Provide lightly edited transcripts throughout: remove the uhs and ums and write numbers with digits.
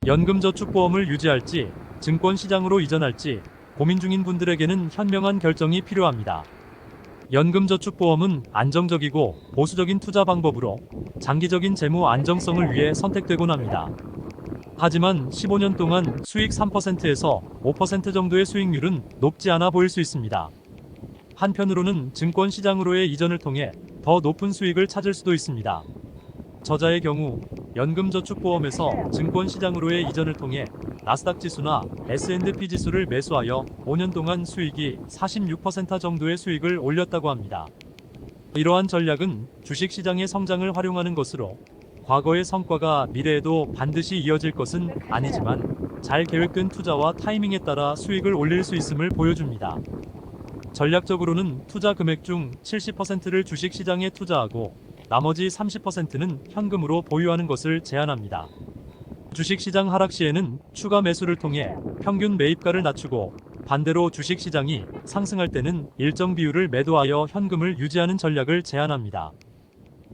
연금저축보험을 유지할지 증권시장으로 이전할지 고민 중인 분들에게는 현명한 결정이 필요합니다. 연금저축보험은 안정적이고 보수적인 투자 방법으로 장기적인 재무 안정성을 위해 선택되곤 합니다. 하지만 15년 동안 수익 3%에서 5% 정도의 수익률은 높지 않아 보일 수 있습니다. 한편으로는 증권시장으로의 이전을 통해 더 높은 수익을 찾을 수도 있습니다. 저자의 경우 연금저축보험에서 증권시장으로의 이전을 통해 나스닥 지수나 S&P 지수를 매수하여 5년 동안 수익이 46% 정도의 수익을 올렸다고 합니다. 이러한 전략은 주식시장의 성장을 활용하는 것으로 과거의 성과가 미래에도 반드시 이어질 것은 아니지만 잘 계획된 투자와 타이밍에 따라 수익을 올릴 수 있음을 보여줍니다. 전략적으로는 투자 금액 중 70%를 주식시장에 투자하고 나머지 30%는 현금으로 보유하는 것을 제안합니다. 주식시장 하락 시에는 추가 매수를 통해 평균 매입가를 낮추고 반대로 주식시장이 상승할 때는 일정 비율을 매도하여 현금을 유지하는 전략을 제안합니다.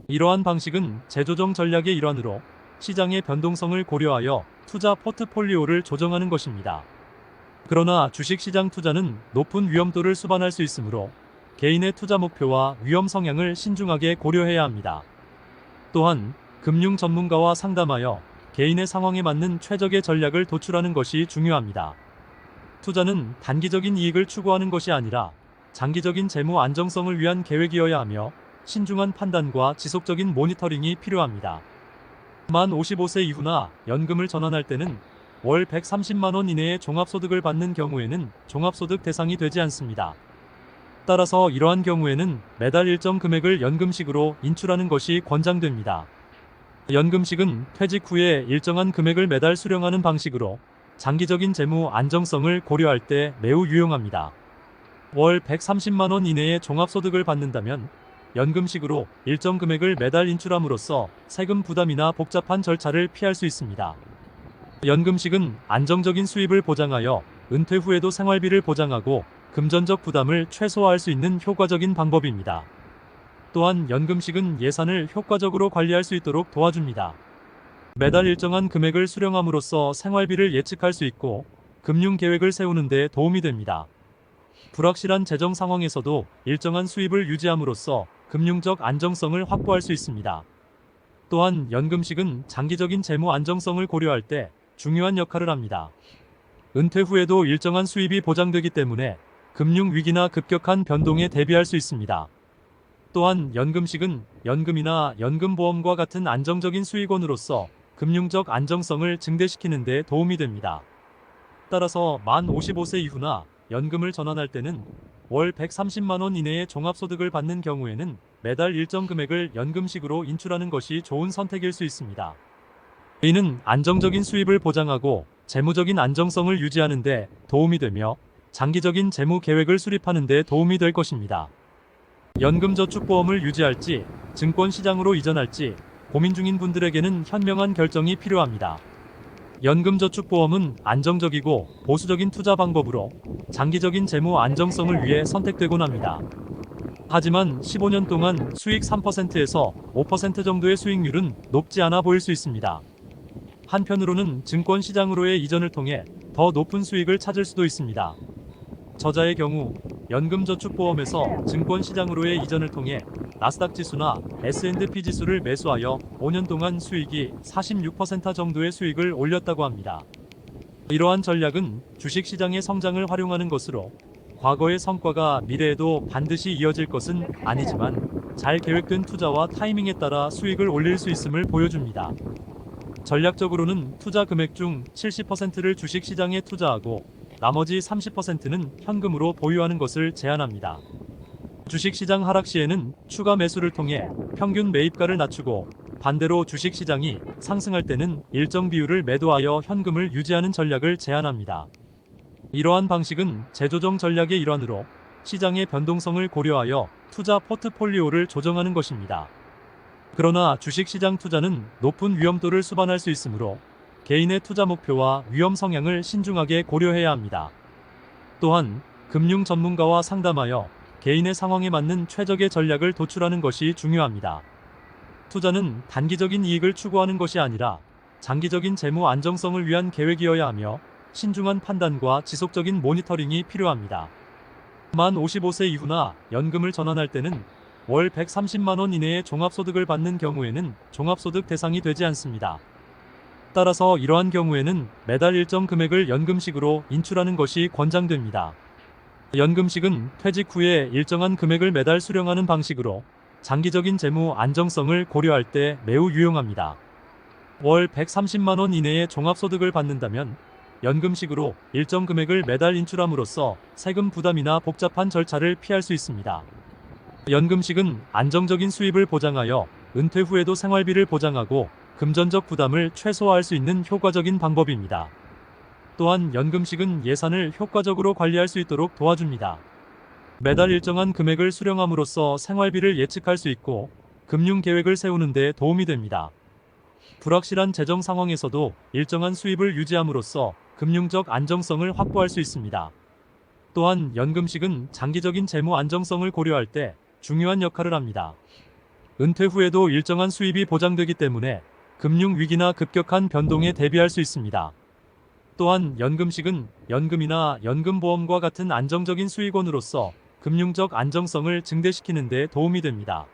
이러한 방식은 재조정 전략의 일환으로 시장의 변동성을 고려하여 투자 포트폴리오를 조정하는 것입니다. 그러나 주식시장 투자는 높은 위험도를 수반할 수 있으므로 개인의 투자 목표와 위험 성향을 신중하게 고려해야 합니다. 또한 금융 전문가와 상담하여 개인의 상황에 맞는 최적의 전략을 도출하는 것이 중요합니다. 투자는 단기적인 이익을 추구하는 것이 아니라 장기적인 재무 안정성을 위한 계획이어야 하며 신중한 판단과 지속적인 모니터링이 필요합니다. 만 55세 이후나 연금을 전환할 때는 월 130만 원 이내의 종합소득을 받는 경우에는 종합소득 대상이 되지 않습니다. 따라서 이러한 경우에는 매달 일정 금액을 연금식으로 인출하는 것이 권장됩니다. 연금식은 퇴직 후에 일정한 금액을 매달 수령하는 방식으로 장기적인 재무 안정성을 고려할 때 매우 유용합니다. 월 130만 원 이내의 종합소득을 받는다면 연금식으로 일정 금액을 매달 인출함으로써 세금 부담이나 복잡한 절차를 피할 수 있습니다. 연금식은 안정적인 수입을 보장하여 은퇴 후에도 생활비를 보장하고 금전적 부담을 최소화할 수 있는 효과적인 방법입니다. 또한 연금식은 예산을 효과적으로 관리할 수 있도록 도와줍니다. 매달 일정한 금액을 수령함으로써 생활비를 예측할 수 있고 금융 계획을 세우는 데 도움이 됩니다. 불확실한 재정 상황에서도 일정한 수입을 유지함으로써 금융적 안정성을 확보할 수 있습니다. 또한 연금식은 장기적인 재무 안정성을 고려할 때 중요한 역할을 합니다. 은퇴 후에도 일정한 수입이 보장되기 때문에 금융 위기나 급격한 변동에 대비할 수 있습니다. 또한 연금식은 연금이나 연금보험과 같은 안정적인 수익원으로서 금융적 안정성을 증대시키는 데 도움이 됩니다. 따라서 만 55세 이후나 연금을 전환할 때는 월 130만 원 이내의 종합소득을 받는 경우에는 매달 일정 금액을 연금식으로 인출하는 것이 좋은 선택일 수 있습니다. 이는 안정적인 수입을 보장하고 재무적인 안정성을 유지하는 데 도움이 되며 장기적인 재무 계획을 수립하는 데 도움이 될 것입니다. 연금저축보험을 유지할지 증권시장으로 이전할지 고민 중인 분들에게는 현명한 결정이 필요합니다. 연금저축보험은 안정적이고 보수적인 투자 방법으로 장기적인 재무 안정성을 위해 선택되곤 합니다. 하지만 15년 동안 수익 3%에서 5% 정도의 수익률은 높지 않아 보일 수 있습니다. 한편으로는 증권시장으로의 이전을 통해 더 높은 수익을 찾을 수도 있습니다. 저자의 경우 연금저축보험에서 증권시장으로의 이전을 통해 나스닥 지수나 S&P 지수를 매수하여 5년 동안 수익이 46% 정도의 수익을 올렸다고 합니다. 이러한 전략은 주식시장의 성장을 활용하는 것으로 과거의 성과가 미래에도 반드시 이어질 것은 아니지만 잘 계획된 투자와 타이밍에 따라 수익을 올릴 수 있음을 보여줍니다. 전략적으로는 투자 금액 중 70%를 주식시장에 투자하고 나머지 30%는 현금으로 보유하는 것을 제안합니다. 주식시장 하락 시에는 추가 매수를 통해 평균 매입가를 낮추고 반대로 주식시장이 상승할 때는 일정 비율을 매도하여 현금을 유지하는 전략을 제안합니다. 이러한 방식은 재조정 전략의 일환으로 시장의 변동성을 고려하여 투자 포트폴리오를 조정하는 것입니다. 그러나 주식시장 투자는 높은 위험도를 수반할 수 있으므로 개인의 투자 목표와 위험 성향을 신중하게 고려해야 합니다. 또한 금융 전문가와 상담하여 개인의 상황에 맞는 최적의 전략을 도출하는 것이 중요합니다. 투자는 단기적인 이익을 추구하는 것이 아니라 장기적인 재무 안정성을 위한 계획이어야 하며 신중한 판단과 지속적인 모니터링이 필요합니다. 만 55세 이후나 연금을 전환할 때는 월 130만 원 이내의 종합소득을 받는 경우에는 종합소득 대상이 되지 않습니다. 따라서 이러한 경우에는 매달 일정 금액을 연금식으로 인출하는 것이 권장됩니다. 연금식은 퇴직 후에 일정한 금액을 매달 수령하는 방식으로 장기적인 재무 안정성을 고려할 때 매우 유용합니다. 월 130만 원 이내의 종합소득을 받는다면 연금식으로 일정 금액을 매달 인출함으로써 세금 부담이나 복잡한 절차를 피할 수 있습니다. 연금식은 안정적인 수입을 보장하여 은퇴 후에도 생활비를 보장하고 금전적 부담을 최소화할 수 있는 효과적인 방법입니다. 또한 연금식은 예산을 효과적으로 관리할 수 있도록 도와줍니다. 매달 일정한 금액을 수령함으로써 생활비를 예측할 수 있고 금융 계획을 세우는 데 도움이 됩니다. 불확실한 재정 상황에서도 일정한 수입을 유지함으로써 금융적 안정성을 확보할 수 있습니다. 또한 연금식은 장기적인 재무 안정성을 고려할 때 중요한 역할을 합니다. 은퇴 후에도 일정한 수입이 보장되기 때문에 금융 위기나 급격한 변동에 대비할 수 있습니다. 또한 연금식은 연금이나 연금보험과 같은 안정적인 수익원으로서 금융적 안정성을 증대시키는 데 도움이 됩니다.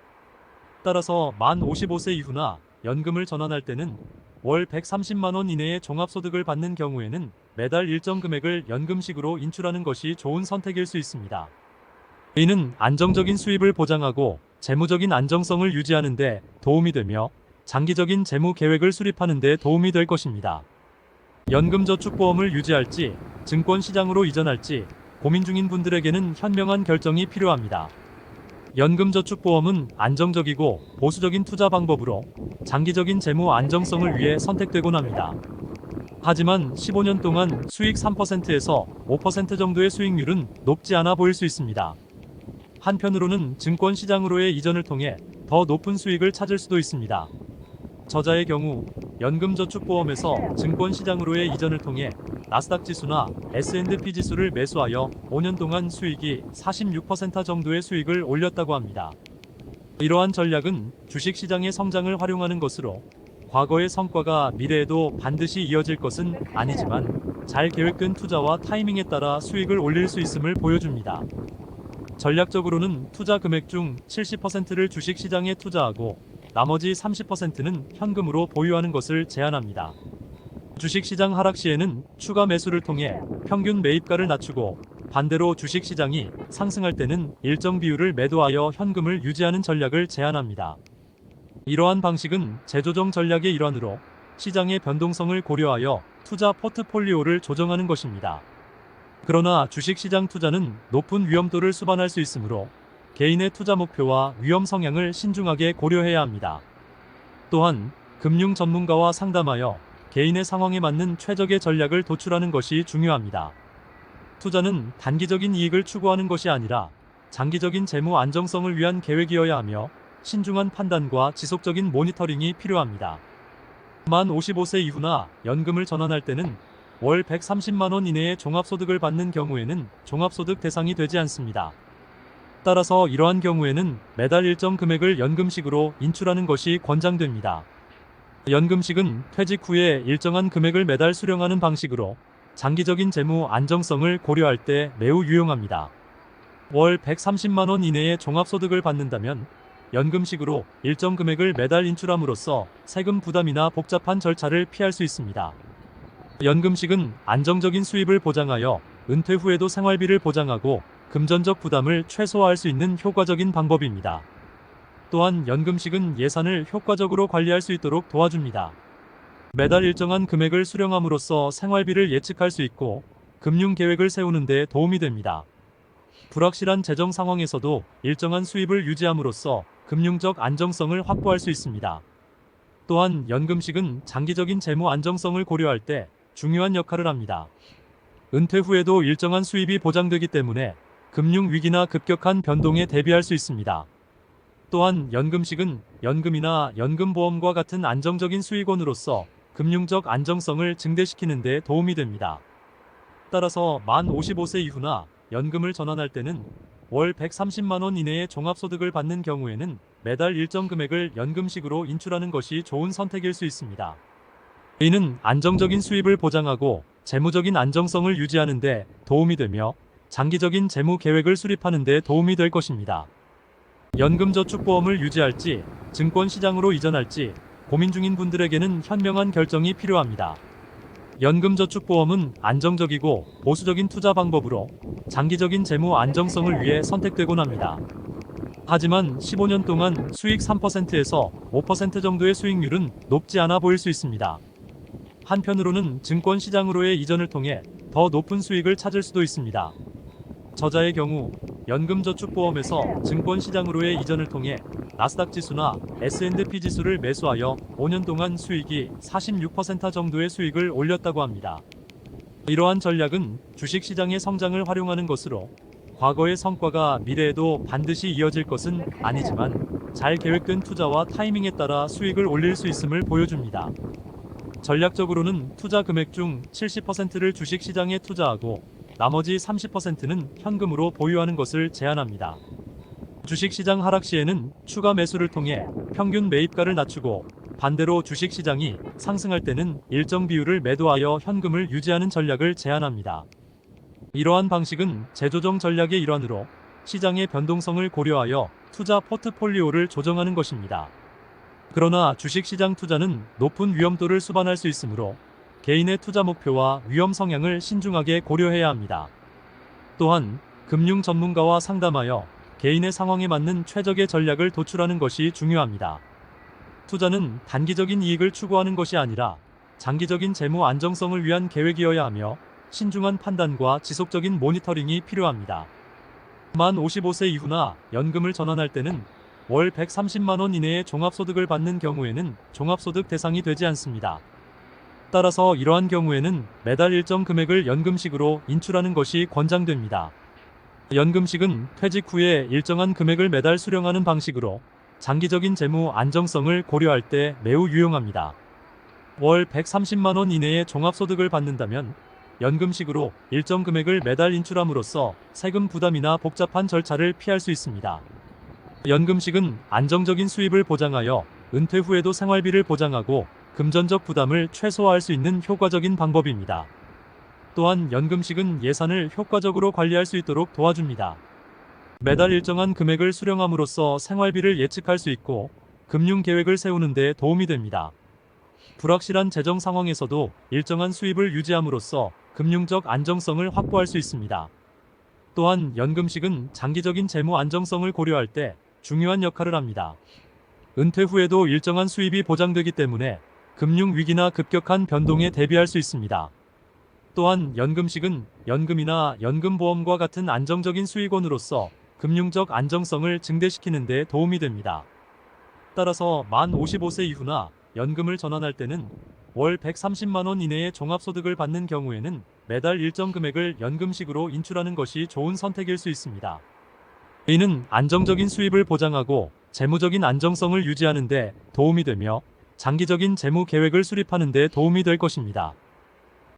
따라서 만 55세 이후나 연금을 전환할 때는 월 130만 원 이내의 종합소득을 받는 경우에는 매달 일정 금액을 연금식으로 인출하는 것이 좋은 선택일 수 있습니다. 이는 안정적인 수입을 보장하고 재무적인 안정성을 유지하는 데 도움이 되며 장기적인 재무 계획을 수립하는 데 도움이 될 것입니다. 연금저축보험을 유지할지 증권시장으로 이전할지 고민 중인 분들에게는 현명한 결정이 필요합니다. 연금저축보험은 안정적이고 보수적인 투자 방법으로 장기적인 재무 안정성을 위해 선택되곤 합니다. 하지만 15년 동안 수익 3%에서 5% 정도의 수익률은 높지 않아 보일 수 있습니다. 한편으로는 증권시장으로의 이전을 통해 더 높은 수익을 찾을 수도 있습니다. 저자의 경우 연금저축보험에서 증권시장으로의 이전을 통해 나스닥 지수나 S&P 지수를 매수하여 5년 동안 수익이 46% 정도의 수익을 올렸다고 합니다. 이러한 전략은 주식시장의 성장을 활용하는 것으로 과거의 성과가 미래에도 반드시 이어질 것은 아니지만 잘 계획된 투자와 타이밍에 따라 수익을 올릴 수 있음을 보여줍니다. 전략적으로는 투자 금액 중 70%를 주식시장에 투자하고 나머지 30%는 현금으로 보유하는 것을 제안합니다. 주식시장 하락 시에는 추가 매수를 통해 평균 매입가를 낮추고 반대로 주식시장이 상승할 때는 일정 비율을 매도하여 현금을 유지하는 전략을 제안합니다. 이러한 방식은 재조정 전략의 일환으로 시장의 변동성을 고려하여 투자 포트폴리오를 조정하는 것입니다. 그러나 주식시장 투자는 높은 위험도를 수반할 수 있으므로 개인의 투자 목표와 위험 성향을 신중하게 고려해야 합니다. 또한 금융 전문가와 상담하여 개인의 상황에 맞는 최적의 전략을 도출하는 것이 중요합니다. 투자는 단기적인 이익을 추구하는 것이 아니라 장기적인 재무 안정성을 위한 계획이어야 하며 신중한 판단과 지속적인 모니터링이 필요합니다. 만 55세 이후나 연금을 전환할 때는 월 130만 원 이내의 종합소득을 받는 경우에는 종합소득 대상이 되지 않습니다. 따라서 이러한 경우에는 매달 일정 금액을 연금식으로 인출하는 것이 권장됩니다. 연금식은 퇴직 후에 일정한 금액을 매달 수령하는 방식으로 장기적인 재무 안정성을 고려할 때 매우 유용합니다. 월 130만 원 이내의 종합소득을 받는다면 연금식으로 일정 금액을 매달 인출함으로써 세금 부담이나 복잡한 절차를 피할 수 있습니다. 연금식은 안정적인 수입을 보장하여 은퇴 후에도 생활비를 보장하고 금전적 부담을 최소화할 수 있는 효과적인 방법입니다. 또한 연금식은 예산을 효과적으로 관리할 수 있도록 도와줍니다. 매달 일정한 금액을 수령함으로써 생활비를 예측할 수 있고 금융 계획을 세우는 데 도움이 됩니다. 불확실한 재정 상황에서도 일정한 수입을 유지함으로써 금융적 안정성을 확보할 수 있습니다. 또한 연금식은 장기적인 재무 안정성을 고려할 때 중요한 역할을 합니다. 은퇴 후에도 일정한 수입이 보장되기 때문에 금융 위기나 급격한 변동에 대비할 수 있습니다. 또한 연금식은 연금이나 연금보험과 같은 안정적인 수익원으로서 금융적 안정성을 증대시키는 데 도움이 됩니다. 따라서 만 55세 이후나 연금을 전환할 때는 월 130만 원 이내의 종합소득을 받는 경우에는 매달 일정 금액을 연금식으로 인출하는 것이 좋은 선택일 수 있습니다. 이는 안정적인 수입을 보장하고 재무적인 안정성을 유지하는 데 도움이 되며 장기적인 재무 계획을 수립하는 데 도움이 될 것입니다. 연금저축보험을 유지할지 증권시장으로 이전할지 고민 중인 분들에게는 현명한 결정이 필요합니다. 연금저축보험은 안정적이고 보수적인 투자 방법으로 장기적인 재무 안정성을 위해 선택되곤 합니다. 하지만 15년 동안 수익 3%에서 5% 정도의 수익률은 높지 않아 보일 수 있습니다. 한편으로는 증권시장으로의 이전을 통해 더 높은 수익을 찾을 수도 있습니다. 저자의 경우 연금저축보험에서 증권시장으로의 이전을 통해 나스닥 지수나 S&P 지수를 매수하여 5년 동안 수익이 46% 정도의 수익을 올렸다고 합니다. 이러한 전략은 주식시장의 성장을 활용하는 것으로 과거의 성과가 미래에도 반드시 이어질 것은 아니지만 잘 계획된 투자와 타이밍에 따라 수익을 올릴 수 있음을 보여줍니다. 전략적으로는 투자 금액 중 70%를 주식시장에 투자하고 나머지 30%는 현금으로 보유하는 것을 제안합니다. 주식시장 하락 시에는 추가 매수를 통해 평균 매입가를 낮추고 반대로 주식시장이 상승할 때는 일정 비율을 매도하여 현금을 유지하는 전략을 제안합니다. 이러한 방식은 재조정 전략의 일환으로 시장의 변동성을 고려하여 투자 포트폴리오를 조정하는 것입니다. 그러나 주식시장 투자는 높은 위험도를 수반할 수 있으므로 개인의 투자 목표와 위험 성향을 신중하게 고려해야 합니다. 또한 금융 전문가와 상담하여 개인의 상황에 맞는 최적의 전략을 도출하는 것이 중요합니다. 투자는 단기적인 이익을 추구하는 것이 아니라 장기적인 재무 안정성을 위한 계획이어야 하며 신중한 판단과 지속적인 모니터링이 필요합니다. 만 55세 이후나 연금을 전환할 때는 월 130만 원 이내의 종합소득을 받는 경우에는 종합소득 대상이 되지 않습니다. 따라서 이러한 경우에는 매달 일정 금액을 연금식으로 인출하는 것이 권장됩니다. 연금식은 퇴직 후에 일정한 금액을 매달 수령하는 방식으로 장기적인 재무 안정성을 고려할 때 매우 유용합니다. 월 130만 원 이내의 종합소득을 받는다면 연금식으로 일정 금액을 매달 인출함으로써 세금 부담이나 복잡한 절차를 피할 수 있습니다. 연금식은 안정적인 수입을 보장하여 은퇴 후에도 생활비를 보장하고 금전적 부담을 최소화할 수 있는 효과적인 방법입니다. 또한 연금식은 예산을 효과적으로 관리할 수 있도록 도와줍니다. 매달 일정한 금액을 수령함으로써 생활비를 예측할 수 있고 금융 계획을 세우는 데 도움이 됩니다. 불확실한 재정 상황에서도 일정한 수입을 유지함으로써 금융적 안정성을 확보할 수 있습니다. 또한 연금식은 장기적인 재무 안정성을 고려할 때 중요한 역할을 합니다. 은퇴 후에도 일정한 수입이 보장되기 때문에 금융 위기나 급격한 변동에 대비할 수 있습니다. 또한 연금식은 연금이나 연금보험과 같은 안정적인 수익원으로서 금융적 안정성을 증대시키는 데 도움이 됩니다. 따라서 만 55세 이후나 연금을 전환할 때는 월 130만 원 이내의 종합소득을 받는 경우에는 매달 일정 금액을 연금식으로 인출하는 것이 좋은 선택일 수 있습니다. 이는 안정적인 수입을 보장하고 재무적인 안정성을 유지하는 데 도움이 되며 장기적인 재무 계획을 수립하는 데 도움이 될 것입니다.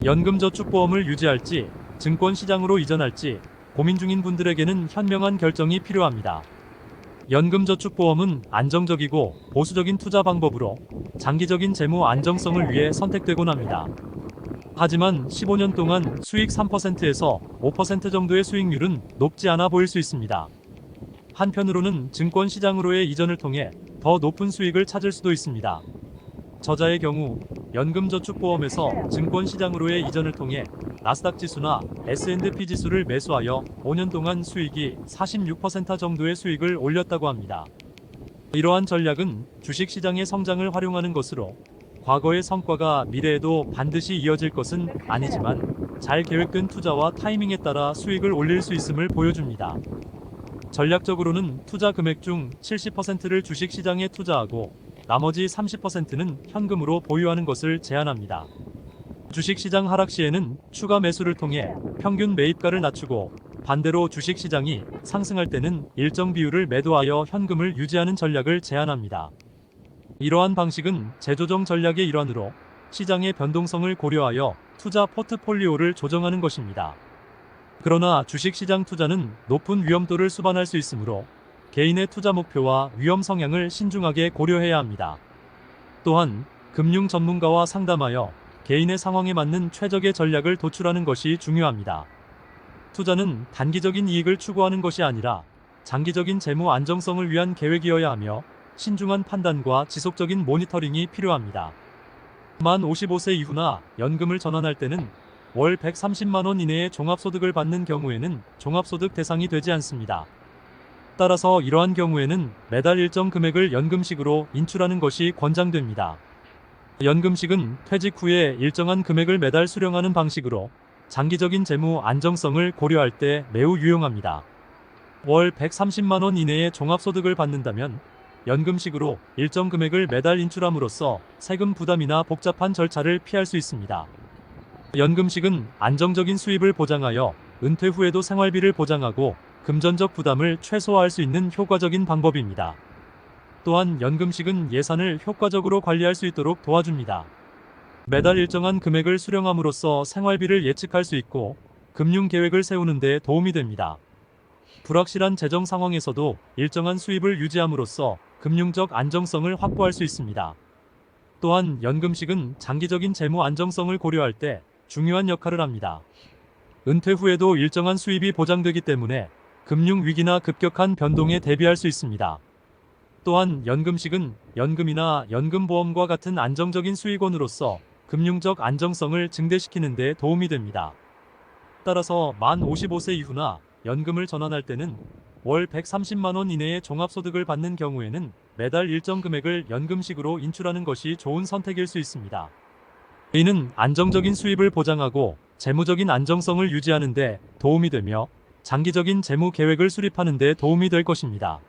연금저축보험을 유지할지 증권시장으로 이전할지 고민 중인 분들에게는 현명한 결정이 필요합니다. 연금저축보험은 안정적이고 보수적인 투자 방법으로 장기적인 재무 안정성을 위해 선택되곤 합니다. 하지만 15년 동안 수익 3%에서 5% 정도의 수익률은 높지 않아 보일 수 있습니다. 한편으로는 증권시장으로의 이전을 통해 더 높은 수익을 찾을 수도 있습니다. 저자의 경우 연금저축보험에서 증권시장으로의 이전을 통해 나스닥 지수나 S&P 지수를 매수하여 5년 동안 수익이 46% 정도의 수익을 올렸다고 합니다. 이러한 전략은 주식시장의 성장을 활용하는 것으로 과거의 성과가 미래에도 반드시 이어질 것은 아니지만 잘 계획된 투자와 타이밍에 따라 수익을 올릴 수 있음을 보여줍니다. 전략적으로는 투자 금액 중 70%를 주식시장에 투자하고 나머지 30%는 현금으로 보유하는 것을 제안합니다. 주식시장 하락 시에는 추가 매수를 통해 평균 매입가를 낮추고 반대로 주식시장이 상승할 때는 일정 비율을 매도하여 현금을 유지하는 전략을 제안합니다. 이러한 방식은 재조정 전략의 일환으로 시장의 변동성을 고려하여 투자 포트폴리오를 조정하는 것입니다. 그러나 주식시장 투자는 높은 위험도를 수반할 수 있으므로 개인의 투자 목표와 위험 성향을 신중하게 고려해야 합니다. 또한 금융 전문가와 상담하여 개인의 상황에 맞는 최적의 전략을 도출하는 것이 중요합니다. 투자는 단기적인 이익을 추구하는 것이 아니라 장기적인 재무 안정성을 위한 계획이어야 하며 신중한 판단과 지속적인 모니터링이 필요합니다. 만 55세 이후나 연금을 전환할 때는 월 130만 원 이내의 종합소득을 받는 경우에는 종합소득 대상이 되지 않습니다. 따라서 이러한 경우에는 매달 일정 금액을 연금식으로 인출하는 것이 권장됩니다. 연금식은 퇴직 후에 일정한 금액을 매달 수령하는 방식으로 장기적인 재무 안정성을 고려할 때 매우 유용합니다. 월 130만 원 이내의 종합소득을 받는다면 연금식으로 일정 금액을 매달 인출함으로써 세금 부담이나 복잡한 절차를 피할 수 있습니다. 연금식은 안정적인 수입을 보장하여 은퇴 후에도 생활비를 보장하고 금전적 부담을 최소화할 수 있는 효과적인 방법입니다. 또한 연금식은 예산을 효과적으로 관리할 수 있도록 도와줍니다. 매달 일정한 금액을 수령함으로써 생활비를 예측할 수 있고 금융 계획을 세우는 데 도움이 됩니다. 불확실한 재정 상황에서도 일정한 수입을 유지함으로써 금융적 안정성을 확보할 수 있습니다. 또한 연금식은 장기적인 재무 안정성을 고려할 때 중요한 역할을 합니다. 은퇴 후에도 일정한 수입이 보장되기 때문에 금융 위기나 급격한 변동에 대비할 수 있습니다. 또한 연금식은 연금이나 연금보험과 같은 안정적인 수익원으로서 금융적 안정성을 증대시키는 데 도움이 됩니다. 따라서 만 55세 이후나 연금을 전환할 때는 월 130만 원 이내의 종합소득을 받는 경우에는 매달 일정 금액을 연금식으로 인출하는 것이 좋은 선택일 수 있습니다. 이는 안정적인 수입을 보장하고 재무적인 안정성을 유지하는 데 도움이 되며 장기적인 재무 계획을 수립하는 데 도움이 될 것입니다.